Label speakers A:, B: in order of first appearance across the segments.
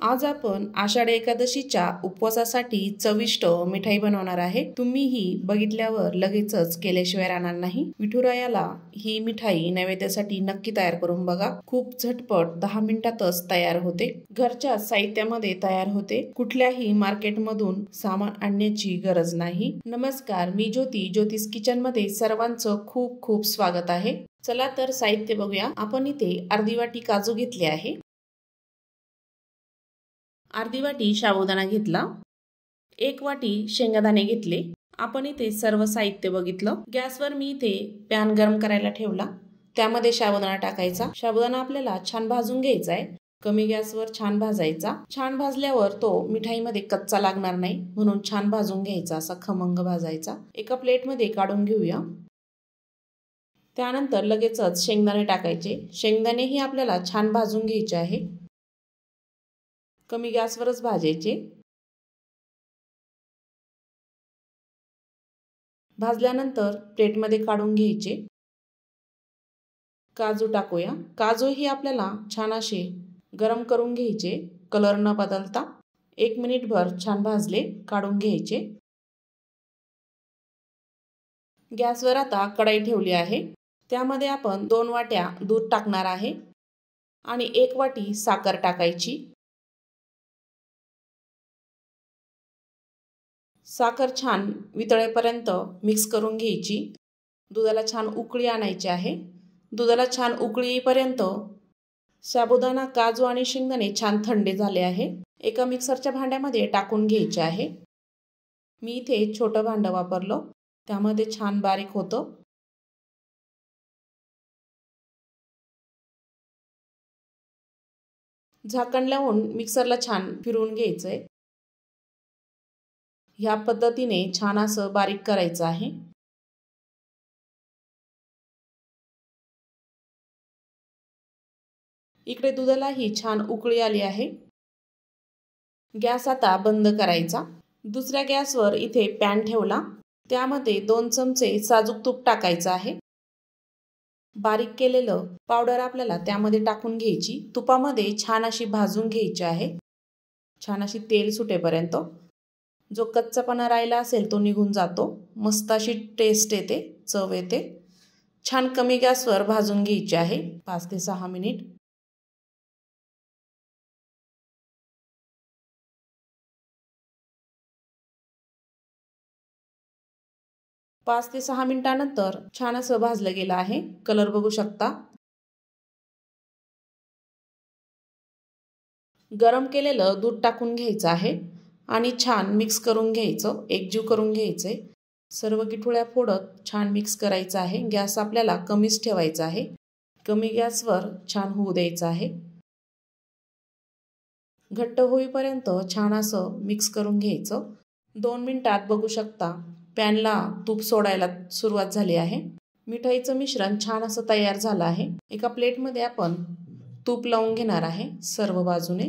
A: आज आपण आषाढ एकादशीच्या उपवासासाठी चविष्ट मिठाई बनवणार आहे। तुम्हीही बघितल्यावर लगेचच केल्याशिवाय राहणार नाही। विठुरायाला ही मिठाई नैवेद्यासाठी नक्की तयार करून बघा। खूप झटपट 10 मिनिटातच तयार होते। घरच्या साहित्यामध्ये तयार होते। कुठल्याही मार्केटमधून सामान आणण्याची गरज नाही। नमस्कार, मी ज्योती, ज्योतिष किचन मध्ये सर्वांचं खूप खूप स्वागत आहे। चला तर साहित्य बघूया। आपण इथे अर्धी वाटी काजू घेतले आहे, अर्धी वाटी साबुदाणा घेतला, 1 वाटी शेंगदाणे घेतले। आपण इथे सर्व साहित्य बघितलं। गॅसवर मी इथे पॅन गरम करायला ठेवला, त्यामध्ये साबुदाणा टाकायचा। साबुदाणा आपल्याला छान भाजून घ्यायचा आहे। कमी गॅसवर छान भाजायचा। छान भाजल्यावर तो मिठाईमध्ये कच्चा लागणार नाही, म्हणून छान भाजून घ्यायचा, असा खमंग भाजायचा। एका प्लेटमध्ये काढून घेऊया। त्यानंतर लगेचच शेंगदाणे टाकायचे। शेंगदाणेही आपल्याला छान भाजून घ्यायचे आहे। कमी गॅसवरच भाजायचे। भाजल्यानंतर प्लेटमध्ये काढून घ्यायचे। काजू टाकूया। काजू ही आपल्याला छान असे गरम करून घ्यायचे, कलर न बदलता। 1 मिनिटभर छान भाजले, काढून घ्यायचे। गॅसवर आता कढई ठेवली आहे, त्यामध्ये आपण 2 वाट्या दूध टाकणार आहे आणि 1 वाटी साखर टाकायची। साखर छान वितळेपर्यंत मिक्स करून घ्यायची। दुधाला छान उकळी आणायची आहे। दुधाला छान उकळी येईपर्यंत साबुदाणा, काजू आणि शेंगदाणे छान थंडे झाले आहे। एका मिक्सरच्या भांड्यामध्ये टाकून घ्यायचे आहे। मी इथे छोटं भांडं वापरलं, त्यामध्ये छान बारीक होतं। झाकण लावून मिक्सरला छान फिरवून घ्यायचंय। ह्या पद्धतीने छान असं बारीक करायचं आहे। इकडे दुधालाही छान उकळी आली आहे। गॅस आता बंद करायचा। दुसऱ्या गॅसवर इथे पॅन ठेवला, त्यामध्ये 2 चमचे साजूक तूप टाकायचं आहे। बारीक केलेलं पावडर आपल्याला त्यामध्ये टाकून घ्यायची। तुपामध्ये छान अशी भाजून घ्यायची आहे, छान अशी तेल सुटेपर्यंत। जो कच्चापणा राहिला असेल तो निघून जातो। मस्त अशी टेस्ट येते, चव येते। छान कमी गॅसवर भाजून घ्यायची आहे 5 ते 6 मिनिट। पाच ते 6 मिनिटांनंतर छान असं भाजलं गेलं आहे। कलर बघू शकता। गरम केलेलं दूध टाकून घ्यायचं आहे आणि छान मिक्स करून घ्यायचं, एकजीव करून घ्यायचे। सर्व गिठुळ्या फोडत छान मिक्स करायचं आहे। गॅस आपल्याला कमीच ठेवायचा आहे। कमी गॅसवर छान होऊ द्यायचं आहे। घट्ट होईपर्यंत छान असं मिक्स करून घ्यायचं। 2 मिनिटात बघू शकता पॅनला तूप सोडायला सुरुवात झाली आहे। मिठाईचं मिश्रण छान असं तयार झालं आहे। एका प्लेटमध्ये आपण तूप लावून घेणार आहे सर्व बाजूने।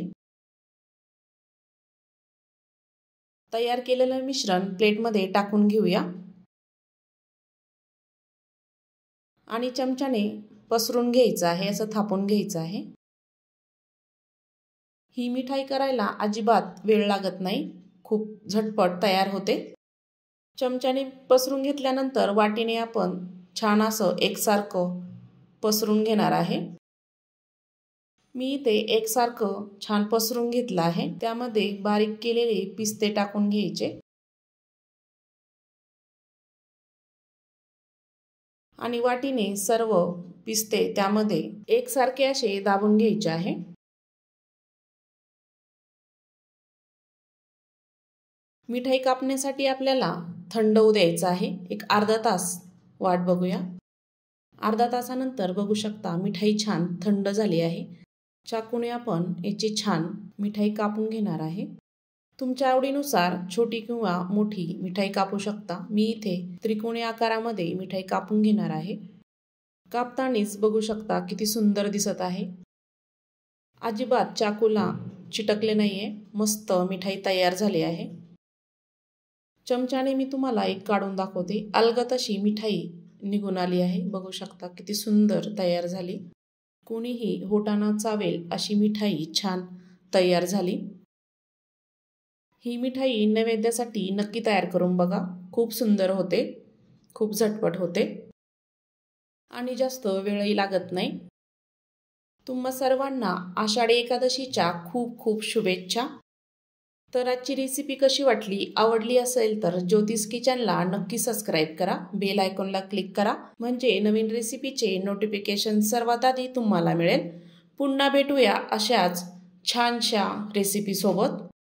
A: तयार केलेलं मिश्रण प्लेटमध्ये टाकून घेऊया आणि चमच्याने पसरून घ्यायचं आहे, असं थापून घ्यायचं आहे। ही मिठाई करायला अजिबात वेळ लागत नाही, खूप झटपट तयार होते। चमच्याने पसरून घेतल्यानंतर वाटीने आपण छान असं एकसारखं पसरून घेणार आहे। मी इथे एकसारखं छान पसरून घेतलं आहे। त्यामध्ये बारीक केलेले पिस्ते टाकून घ्यायचे आणि वाटीने सर्व पिस्ते त्यामध्ये एकसारखे असे दाबून घ्यायचे आहे। मिठाई कापण्यासाठी आपल्याला थंड होऊ द्यायचं आहे। एक अर्धा तास वाट बघूया। अर्धा तासानंतर बघू शकता मिठाई छान थंड झाली आहे। चाकूने आपण याची छान मिठाई कापून घेणार आहे। तुमच्या आवडीनुसार छोटी किंवा मोठी मिठाई कापू शकता। मी इथे त्रिकोणी आकारामध्ये मिठाई कापून घेणार आहे। कापतानीच बघू शकता किती सुंदर दिसत आहे। अजिबात चाकूला चिटकले नाहीये। मस्त मिठाई तयार झाली आहे। चमच्याने मी तुम्हाला एक काढून दाखवते। अलगद अशी मिठाई निघून आली आहे। बघू शकता किती सुंदर तयार झाली। कोणीही होटाना चावेल अशी मिठाई छान तयार झाली। ही मिठाई नैवेद्यासाठी नक्की तयार करून बघा। खूप सुंदर होते, खूप झटपट होते आणि जास्त वेळही लागत नाही। तुम्हा सर्वांना आषाढी एकादशीच्या खूप खूप शुभेच्छा। तर आजची रेसिपी कशी वाटली, आवडली असेल तर ज्योतिष किचनला नक्की सबस्क्राईब करा, बेल आयकॉनला क्लिक करा, म्हणजे नवीन रेसिपीचे नोटिफिकेशन सर्वात आधी तुम्हाला मिळेल। पुन्हा भेटूया अशाच छानशा रेसिपी सोबत।